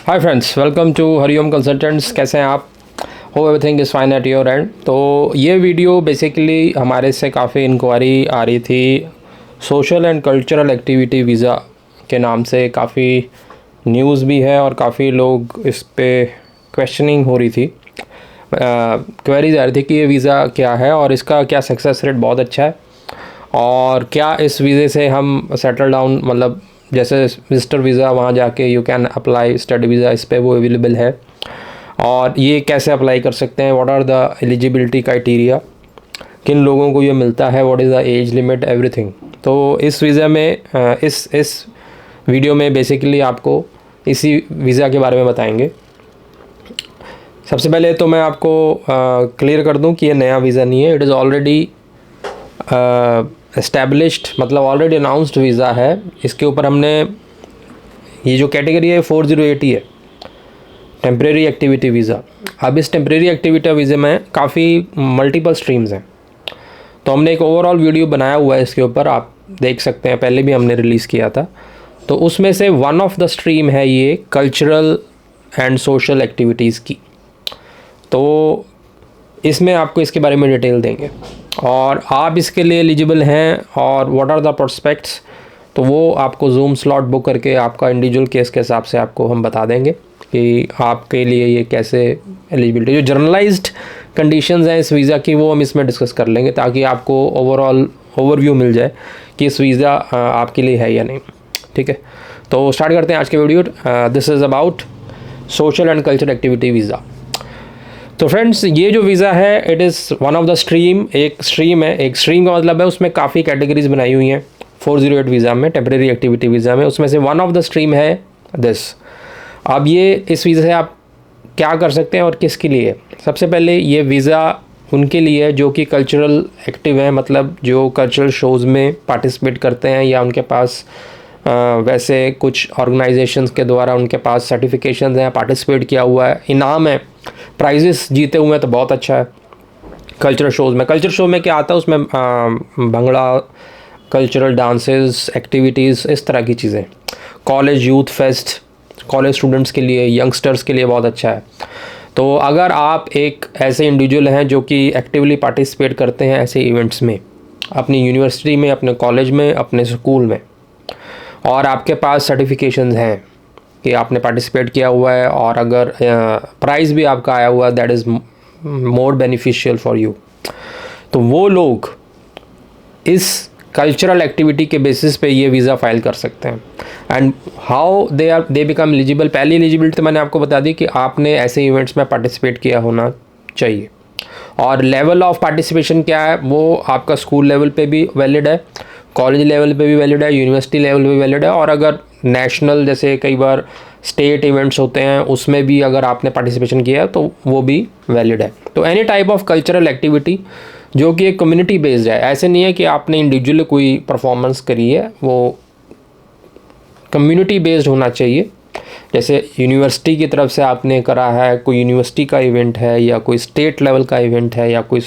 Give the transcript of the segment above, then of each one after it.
Hi friends, welcome to Hariom consultants. कैसे हैं आप? Hope everything is fine at your end. तो ये वीडियो बेसिकली हमारे से काफ़ी इंक्वायरी आ रही थी। Social and cultural activity visa के नाम से काफ़ी न्यूज़ भी है और काफ़ी लोग इस पे क्वेश्चनिंग हो रही थी। क्वेरीज आ रही थी कि ये वीज़ा क्या है और इसका क्या सक्सेस रेट बहुत अच्छा है और क्या इस वीज़े से हम सेटल डाउन, मतलब जैसे विजिटर वीज़ा वहाँ जाके you can apply study visa, इस पे वो अवेलेबल है और ये कैसे अप्लाई कर सकते हैं, what are the eligibility criteria, किन लोगों को ये मिलता है, what is the age limit, everything. तो इस वीज़ा में इस वीडियो में बेसिकली आपको इसी वीज़ा के बारे में बताएंगे। सबसे पहले तो मैं आपको क्लियर कर दूं कि ये नया वीज़ा नहीं है, इट इज़ ऑलरेडी एस्टैब्लिश्ड, मतलब ऑलरेडी अनाउंस्ड वीज़ा है। इसके ऊपर हमने ये जो कैटेगरी है 408 है, टेम्परेरी एक्टिविटी वीज़ा। अब इस टेम्परेरी एक्टिविटी वीज़ा में काफ़ी मल्टीपल स्ट्रीम्स हैं, तो हमने एक ओवरऑल वीडियो बनाया हुआ है इसके ऊपर, आप देख सकते हैं, पहले भी हमने रिलीज़ किया था। तो उसमें से वन ऑफ द स्ट्रीम है ये कल्चरल एंड सोशल एक्टिविटीज़ की। तो इसमें आपको इसके बारे में डिटेल देंगे और आप इसके लिए एलिजिबल हैं और व्हाट आर द प्रोस्पेक्ट्स, तो वो आपको जूम स्लॉट बुक करके आपका इंडिविजुअल केस के हिसाब से आपको हम बता देंगे कि आपके लिए ये कैसे एलिजिबिलिटी, जो जर्नलाइज्ड कंडीशंस हैं इस वीज़ा की, वो हम इसमें डिस्कस कर लेंगे ताकि आपको ओवरऑल ओवरव्यू मिल जाए कि इस वीज़ा आपके लिए है या नहीं। ठीक है, तो स्टार्ट करते हैं आज के video. This is about social and culture activity visa. तो फ्रेंड्स, ये जो वीज़ा है it is one of the stream, एक स्ट्रीम है। एक स्ट्रीम का मतलब है उसमें काफ़ी कैटेगरीज बनाई हुई हैं 408 वीज़ा में, टेम्परेरी एक्टिविटी वीज़ा में। उसमें से वन ऑफ द स्ट्रीम है दिस। अब ये इस वीज़ा से आप क्या कर सकते हैं और किसके लिए? सबसे पहले ये वीज़ा उनके लिए है जो कि कल्चरल एक्टिव हैं, मतलब जो कल्चरल शोज़ में पार्टिसिपेट करते हैं या उनके पास वैसे कुछ ऑर्गेनाइजेशंस के द्वारा उनके पास सर्टिफिकेशंस हैं, पार्टिसिपेट किया हुआ है, इनाम है, प्राइजेस जीते हुए हैं, तो बहुत अच्छा है। कल्चरल शोज़ में, कल्चर शो में क्या आता है उसमें भंगड़ा, कल्चरल डांसेस, एक्टिविटीज़, इस तरह की चीज़ें। College youth fest, college students के लिए, यंगस्टर्स के लिए बहुत अच्छा है। तो अगर आप एक ऐसे इंडिविजुअल हैं जो कि एक्टिवली पार्टिसिपेट करते हैं ऐसे इवेंट्स में, अपनी यूनिवर्सिटी में, अपने कॉलेज में, अपने स्कूल में, और आपके पास सर्टिफिकेशंस हैं कि आपने पार्टिसिपेट किया हुआ है और अगर प्राइज़ भी आपका आया हुआ है, that is more beneficial for you, तो वो लोग इस कल्चरल एक्टिविटी के बेसिस पे ये वीज़ा फाइल कर सकते हैं। And how they become eligible, पहली एलिजिबिलिटी तो मैंने आपको बता दी कि आपने ऐसे इवेंट्स में पार्टिसिपेट किया होना चाहिए। और लेवल ऑफ पार्टिसिपेशन क्या है, वो आपका स्कूल लेवल पे भी वैलिड है, कॉलेज लेवल पे भी वैलिड है, यूनिवर्सिटी लेवल पे भी वैलिड है, और अगर नेशनल जैसे कई बार स्टेट इवेंट्स होते हैं उसमें भी अगर आपने पार्टिसिपेशन किया है तो वो भी वैलिड है। तो any type of cultural activity जो कि एक कम्युनिटी बेस्ड है, ऐसे नहीं है कि आपने इंडिविजुअल कोई परफॉर्मेंस करी है, वो कम्युनिटी बेस्ड होना चाहिए। जैसे यूनिवर्सिटी की तरफ से आपने करा है, कोई यूनिवर्सिटी का इवेंट है या कोई स्टेट लेवल का इवेंट है या कोई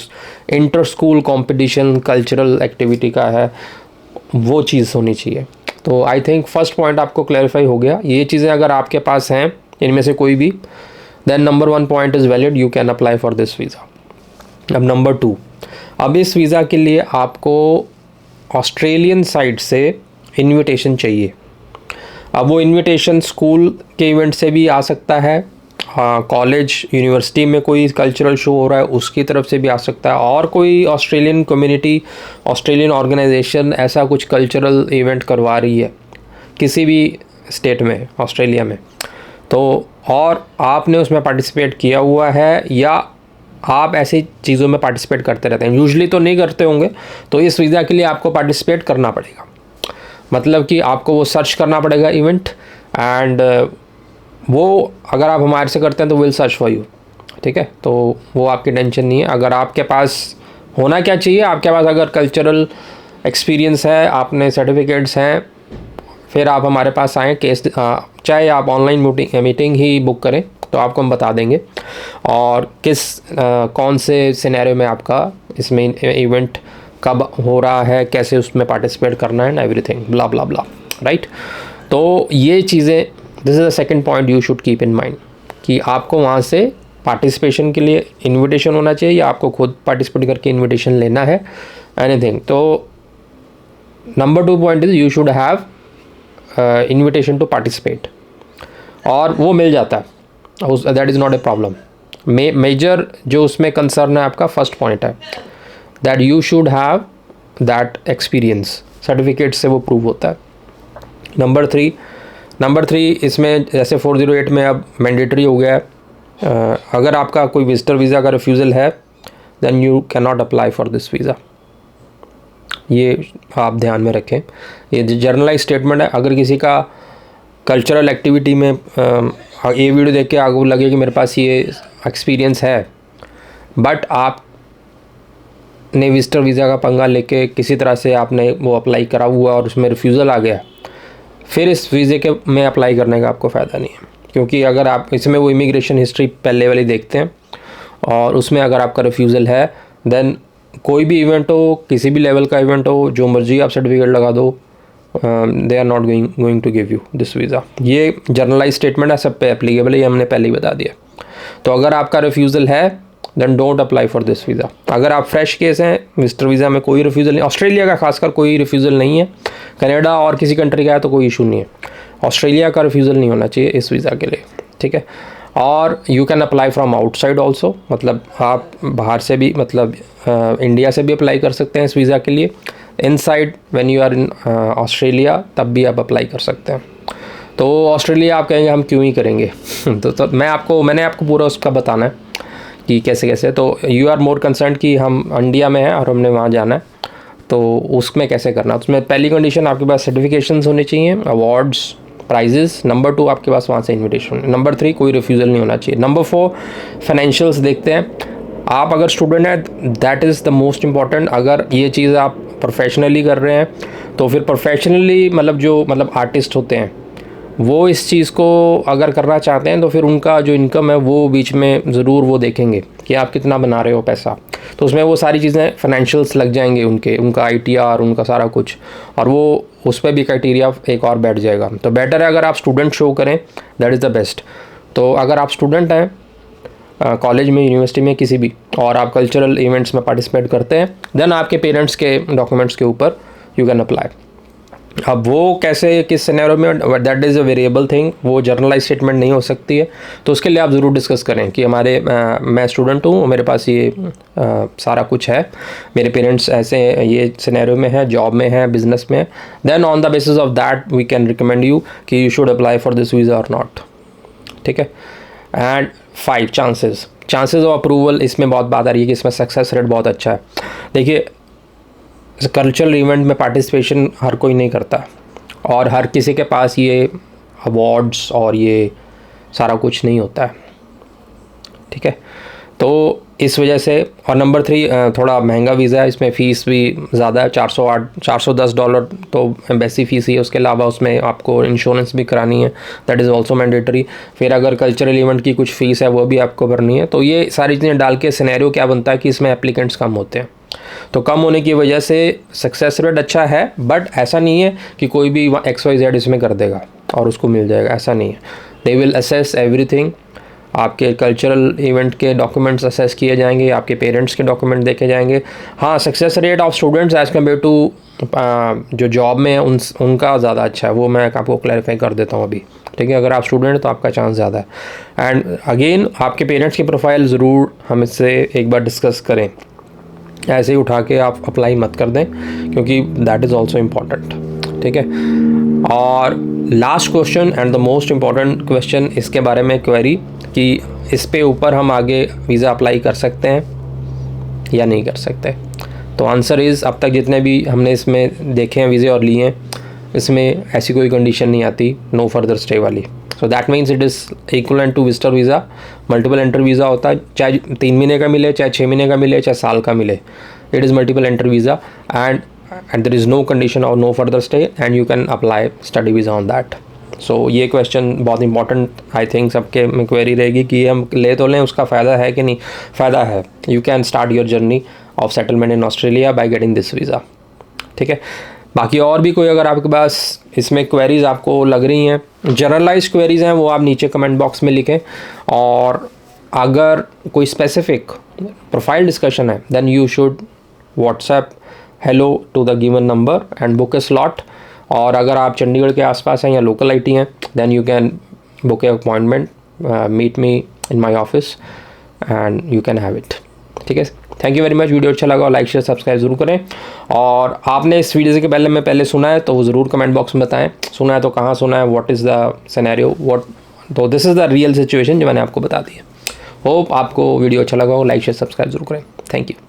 inter school competition cultural activity का है, वो चीज़ होनी चाहिए। तो आई थिंक फर्स्ट पॉइंट आपको क्लैरिफाई हो गया। ये चीज़ें अगर आपके पास हैं इनमें से कोई भी, then number 1 point is valid, you can apply for this visa. अब नंबर 2, अब इस वीज़ा के लिए आपको ऑस्ट्रेलियन साइड से इन्विटेशन चाहिए। अब वो इन्विटेशन स्कूल के इवेंट से भी आ सकता है, कॉलेज यूनिवर्सिटी में कोई कल्चरल शो हो रहा है उसकी तरफ से भी आ सकता है, और कोई ऑस्ट्रेलियन कम्युनिटी, ऑस्ट्रेलियन ऑर्गेनाइजेशन ऐसा कुछ कल्चरल इवेंट करवा रही है किसी भी स्टेट में ऑस्ट्रेलिया में, तो और आपने उसमें पार्टिसिपेट किया हुआ है या आप ऐसी चीज़ों में पार्टिसिपेट करते रहते हैं, यूजुअली तो नहीं करते होंगे, तो इस वीज़ा के लिए आपको पार्टिसिपेट करना पड़ेगा। मतलब कि आपको वो सर्च करना पड़ेगा इवेंट, एंड वो अगर आप हमारे से करते हैं तो विल सर्च फॉर यू। ठीक है, तो वो आपकी टेंशन नहीं है। अगर आपके पास होना क्या चाहिए, आपके पास अगर कल्चरल एक्सपीरियंस है, आपने सर्टिफिकेट्स हैं, फिर आप हमारे पास आएँ, केस चाहे आप ऑनलाइन मीटिंग ही बुक करें तो आपको हम बता देंगे और कौन से सिनेरियो में आपका इसमें इवेंट कब हो रहा है, कैसे उसमें पार्टिसिपेट करना है, एवरीथिंग ब्ला ब्ला ब्ला, राइट। तो ये चीज़ें this is the second point you should keep in mind कि आपको वहाँ से पार्टिसिपेशन के लिए इनविटेशन होना चाहिए या आपको खुद पार्टिसिपेट करके इनविटेशन लेना है, एनीथिंग। तो number 2 point is you should have invitation to participate, और वो मिल जाता है, that is not a problem. Major जो उसमें कंसर्न है आपका फर्स्ट पॉइंट है that you should have that experience, certificate से वो प्रूव होता है। नंबर थ्री इसमें जैसे 408 में अब मैंडेटरी हो गया है, अगर आपका कोई विजिटर वीज़ा का रिफ्यूज़ल है then you can not apply for this visa, ये आप ध्यान में रखें। ये जर्नलाइज स्टेटमेंट है। अगर किसी का कल्चरल एक्टिविटी में ये वीडियो देख के आपको लगे कि मेरे पास ये एक्सपीरियंस है, बट आप ने विजिटर वीज़ा का पंगा लेके किसी तरह से आपने वो अप्लाई करा हुआ और उसमें रिफ्यूज़ल आ गया, फिर इस वीज़े के में अप्लाई करने का आपको फ़ायदा नहीं है, क्योंकि अगर आप इसमें वो इमिग्रेशन हिस्ट्री पहले वाली देखते हैं और उसमें अगर आपका रिफ्यूज़ल है देन कोई भी इवेंट हो, किसी भी लेवल का इवेंट हो, जो मर्जी आप सर्टिफिकेट लगा दो, they are not going to give you this visa. ये जर्नलाइज स्टेटमेंट है, सब पे एप्लीकेबल है, ये हमने पहले ही बता दिया। तो अगर आपका रिफ्यूज़ल है then don't apply for this visa. अगर आप फ्रेश केस हैं, विजिटर वीज़ा में कोई रिफ्यूज़ल नहीं, ऑस्ट्रेलिया का खासकर कोई रिफ्यूज़ल नहीं है, कनाडा और किसी कंट्री का है तो कोई इशू नहीं है, ऑस्ट्रेलिया का रिफ्यूज़ल नहीं होना चाहिए इस वीज़ा के लिए, ठीक है। और you can apply from outside also, मतलब आप बाहर से भी, मतलब इंडिया से भी अप्लाई कर सकते हैं इस वीज़ा के लिए। Inside when you are in Australia तब भी आप अप्लाई कर सकते हैं। तो ऑस्ट्रेलिया आप कहेंगे हम क्यों ही करेंगे तो मैंने आपको पूरा उसका बताना है कि कैसे कैसे। तो यू आर मोर कंसर्न कि हम इंडिया में हैं और हमने वहाँ जाना है, तो उसमें कैसे करना। उसमें पहली कंडीशन आपके पास सर्टिफिकेशंस होने चाहिए, अवार्ड्स, प्राइजेस। नंबर 2 आपके पास वहाँ से इन्विटेशन। नंबर 3 कोई रिफ्यूज़ल नहीं होना चाहिए। नंबर 4 फाइनेंशियल्स देखते हैं। आप अगर स्टूडेंट हैं that is the most important. अगर ये चीज़ आप प्रोफेशनली कर रहे हैं तो फिर प्रोफेशनली मतलब आर्टिस्ट होते हैं वो इस चीज़ को अगर करना चाहते हैं तो फिर उनका जो इनकम है वो बीच में ज़रूर वो देखेंगे कि आप कितना बना रहे हो पैसा, तो उसमें वो सारी चीज़ें फाइनेंशियल्स लग जाएंगे उनका ITR, उनका सारा कुछ, और वो उस पर भी क्राइटेरिया एक और बैठ जाएगा। तो बेटर है अगर आप स्टूडेंट शो करें, दैट इज़ द बेस्ट। तो अगर आप स्टूडेंट हैं कॉलेज में, यूनिवर्सिटी में, किसी भी, और आप कल्चरल इवेंट्स में पार्टिसिपेट करते हैं, देन आपके पेरेंट्स के डॉक्यूमेंट्स के ऊपर यू कैन अप्लाई। अब वो कैसे, किस सिनेरियो में, that is a variable thing, वो जर्नलाइज स्टेटमेंट नहीं हो सकती है। तो उसके लिए आप ज़रूर डिस्कस करें कि मैं स्टूडेंट हूँ, मेरे पास ये सारा कुछ है, मेरे पेरेंट्स ऐसे ये सिनेरियो में है, जॉब में है, बिजनेस में है, then on the basis of that we can recommend you कि you should apply for this visa और नॉट, ठीक है। एंड 5 चांसेस ऑफ अप्रूवल, इसमें बहुत बात आ रही है कि इसमें सक्सेस रेट बहुत अच्छा है। देखिए कल्चरल इवेंट में पार्टिसिपेशन हर कोई नहीं करता और हर किसी के पास ये अवार्ड्स और ये सारा कुछ नहीं होता है, ठीक है। तो इस वजह से, और नंबर 3 थोड़ा महंगा वीज़ा है, इसमें फ़ीस भी ज़्यादा है, $410 तो एम्बेसी फ़ीस ही है। उसके अलावा उसमें आपको इंश्योरेंस भी करानी है, दैट इज़ ऑल्सो मैंडेटरी। फिर अगर कल्चरल इवेंट की कुछ फ़ीस है वो भी आपको भरनी है। तो ये सारी चीज़ें डाल के सिनेरियो क्या बनता है कि इसमें एप्लीकेंट्स कम होते हैं, तो कम होने की वजह से सक्सेस रेट अच्छा है, बट ऐसा नहीं है कि कोई भी XYZ इसमें कर देगा और उसको मिल जाएगा, ऐसा नहीं है। दे विल असेस एवरीथिंग, आपके कल्चरल इवेंट के डॉक्यूमेंट्स असेस किए जाएंगे, आपके पेरेंट्स के डॉक्यूमेंट देखे जाएंगे। हाँ, success rate of students as compare to जो जॉब में है उनका ज़्यादा अच्छा है, वो मैं आपको क्लैरिफाई कर देता हूँ अभी, ठीक है। अगर आप स्टूडेंट हैं तो आपका चांस ज़्यादा है। एंड अगेन आपके पेरेंट्स की प्रोफाइल ज़रूर हम इससे एक बार डिस्कस करें, ऐसे ही उठा के आप अप्लाई मत कर दें, क्योंकि दैट इज़ ऑल्सो इम्पॉर्टेंट, ठीक है। और last question and the most important question इसके बारे में क्वेरी कि इस पे ऊपर हम आगे वीज़ा अप्लाई कर सकते हैं या नहीं कर सकते। तो आंसर इज़, अब तक जितने भी हमने इसमें देखे हैं वीज़े और लिए हैं, इसमें ऐसी कोई कंडीशन नहीं आती नो फर्दर स्टे वाली। So that means it is equivalent to visitor visa. Multiple entry visa होता है, चाहे 3 महीने का मिले, चाहे 6 महीने का मिले, चाहे साल का मिले, it is multiple entry visa and there is no condition और no further stay and you can apply study visa on that. So ये क्वेश्चन बहुत इंपॉर्टेंट आई थिंक सबके में क्वेरी रहेगी कि हम ले तो लें, उसका फ़ायदा है कि नहीं। फ़ायदा है, you can start your journey of settlement in Australia by getting this visa, ठीक है। बाकी और भी कोई अगर आपके पास इसमें क्वेरीज़ आपको लग रही हैं, जनरलाइज क्वेरीज़ हैं, वो आप नीचे कमेंट बॉक्स में लिखें। और अगर कोई स्पेसिफिक प्रोफाइल डिस्कशन है then you should WhatsApp hello to the given number and book a slot. और अगर आप चंडीगढ़ के आसपास हैं या लोकल आईटी हैं then you can book a appointment, meet me in my office and you can have it. ठीक है, thank you very much. Video अच्छा लगा लाइक शेयर सब्सक्राइब जरूर करें। और आपने इस वीडियो से पहले सुना है तो वो ज़रूर कमेंट बॉक्स में बताएं, सुना है तो कहाँ सुना है, व्हाट इज़ द सिनेरियो, तो this is the real situation जो मैंने आपको बता दी है। होप आपको वीडियो अच्छा लगा हो, लाइक शेयर सब्सक्राइब जरूर करें। Thank you.